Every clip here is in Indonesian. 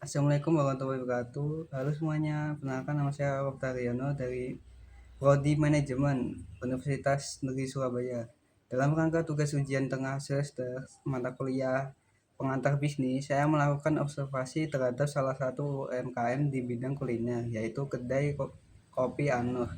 Assalamualaikum warahmatullahi wabarakatuh. Halo semuanya, perkenalkan nama saya Oktariono dari Prodi Manajemen Universitas Negeri Surabaya. Dalam rangka tugas ujian tengah semester mata kuliah pengantar bisnis, saya melakukan observasi terhadap salah satu UMKM di bidang kuliner, yaitu kedai kopi Anur.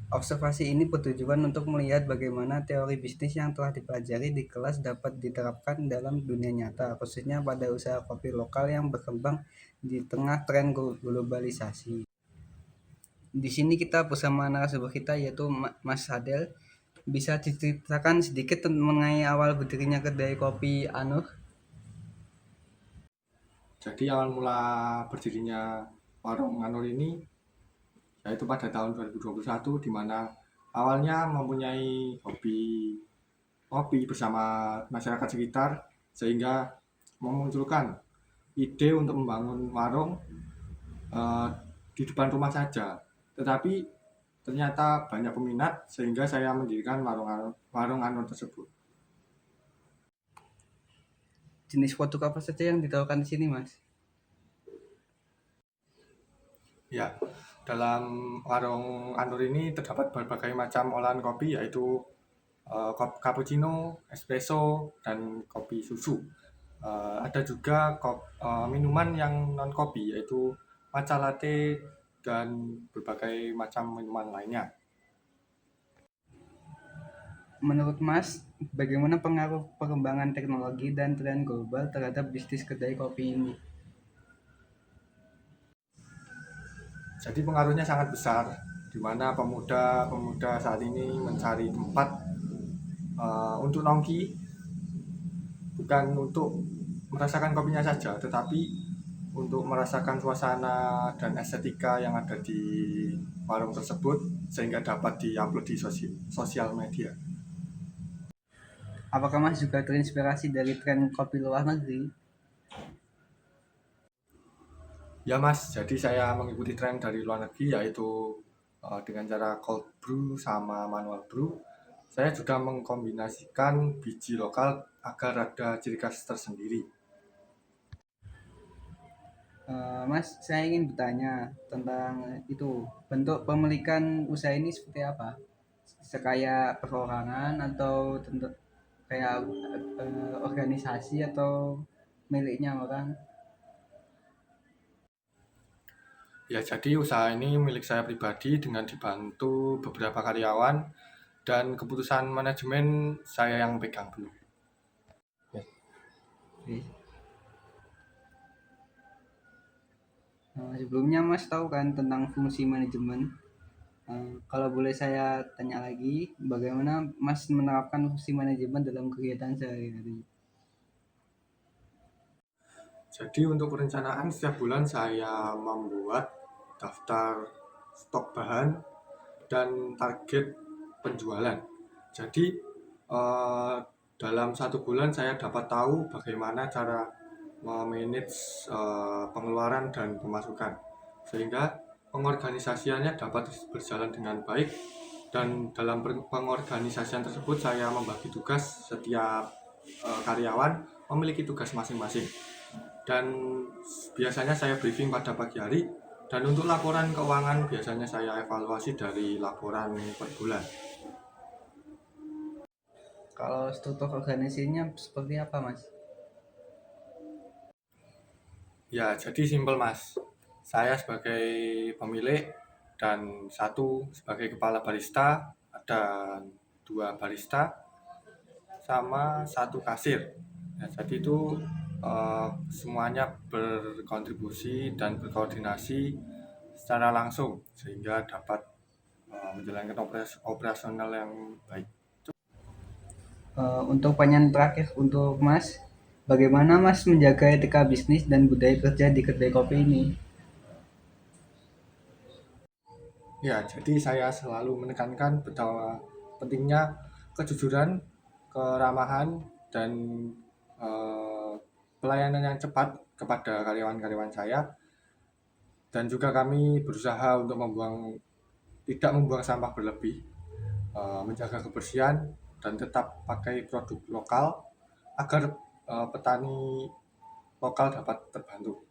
Observasi ini bertujuan untuk melihat bagaimana teori bisnis yang telah dipelajari di kelas dapat diterapkan dalam dunia nyata, khususnya pada usaha kopi lokal yang berkembang di tengah tren globalisasi. Di sini kita bersama narasumber kita yaitu Mas Adel. Bisa diceritakan sedikit mengenai awal berdirinya kedai kopi Anur? Jadi awal mula berdirinya warung Anur ini yaitu pada tahun 2021 di mana awalnya mempunyai hobi kopi bersama masyarakat sekitar sehingga memunculkan ide untuk membangun warung eh, di depan rumah saja. Tetapi ternyata banyak peminat sehingga saya mendirikan warung Anur tersebut. Jenis produk apa saja yang ditawarkan di sini, Mas? Ya, dalam warung Anur ini terdapat berbagai macam olahan kopi yaitu cappuccino, espresso, dan kopi susu. Ada juga minuman yang non kopi yaitu matcha latte dan berbagai macam minuman lainnya. Menurut Mas, bagaimana pengaruh perkembangan teknologi dan tren global terhadap bisnis kedai kopi ini? Jadi pengaruhnya sangat besar di mana pemuda-pemuda saat ini mencari tempat untuk nongki, bukan untuk merasakan kopinya saja, tetapi untuk merasakan suasana dan estetika yang ada di warung tersebut sehingga dapat diupload di sosial media. Apakah Mas juga terinspirasi dari tren kopi luar negeri? Ya Mas, jadi saya mengikuti tren dari luar negeri yaitu dengan cara cold brew sama manual brew. Saya juga mengkombinasikan biji lokal agar ada ciri khas tersendiri. Mas, saya ingin bertanya tentang itu bentuk pemilikan usaha ini seperti apa? Sekaya perorangan atau tentu kayak organisasi atau miliknya orang? Ya, jadi usaha ini milik saya pribadi dengan dibantu beberapa karyawan dan keputusan manajemen saya yang pegang penuh. Oke. Sebelumnya Mas tahu kan tentang fungsi manajemen? Kalau boleh saya tanya lagi, bagaimana Mas menerapkan fungsi manajemen dalam kegiatan sehari-hari? Jadi untuk perencanaan setiap bulan saya membuat daftar stok bahan dan target penjualan. Jadi eh, dalam satu bulan saya dapat tahu bagaimana cara memanage pengeluaran dan pemasukan sehingga pengorganisasiannya dapat berjalan dengan baik dan dalam pengorganisasian tersebut saya membagi tugas setiap karyawan memiliki tugas masing-masing dan biasanya saya briefing pada pagi hari dan untuk laporan keuangan biasanya saya evaluasi dari laporan per bulan. Kalau struktur organisasinya seperti apa, Mas? Ya, jadi simpel Mas. Saya sebagai pemilik dan satu sebagai kepala barista, ada dua barista sama satu kasir. Ya, jadi itu semuanya berkontribusi dan berkoordinasi secara langsung sehingga dapat menjalankan operasional yang baik. Untuk pertanyaan terakhir untuk Mas, bagaimana Mas menjaga etika bisnis dan budaya kerja di kedai kopi ini? Ya, jadi saya selalu menekankan betapa pentingnya kejujuran, keramahan, dan eh, pelayanan yang cepat kepada karyawan-karyawan saya. Dan juga kami berusaha untuk tidak membuang sampah berlebih, menjaga kebersihan, dan tetap pakai produk lokal agar petani lokal dapat terbantu.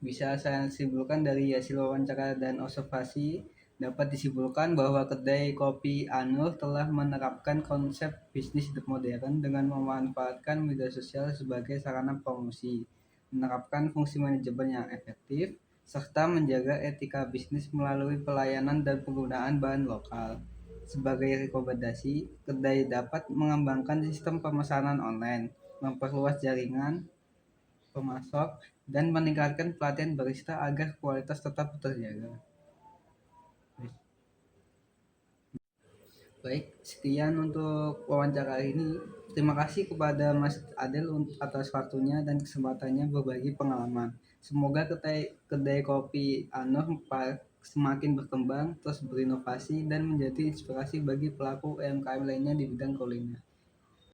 Bisa saya simpulkan dari hasil wawancara dan observasi, dapat disimpulkan bahwa kedai kopi Anur telah menerapkan konsep bisnis modern dengan memanfaatkan media sosial sebagai sarana promosi, menerapkan fungsi manajemen yang efektif, serta menjaga etika bisnis melalui pelayanan dan penggunaan bahan lokal. Sebagai rekomendasi, kedai dapat mengembangkan sistem pemesanan online, memperluas jaringan pemasok, dan meningkatkan pelatihan barista agar kualitas tetap terjaga. Baik, sekian untuk wawancara ini. Terima kasih kepada Mas Adel atas waktunya dan kesempatannya berbagi pengalaman. Semoga kedai, kedai kopi Anur semakin berkembang, terus berinovasi, dan menjadi inspirasi bagi pelaku UMKM lainnya di bidang kuliner.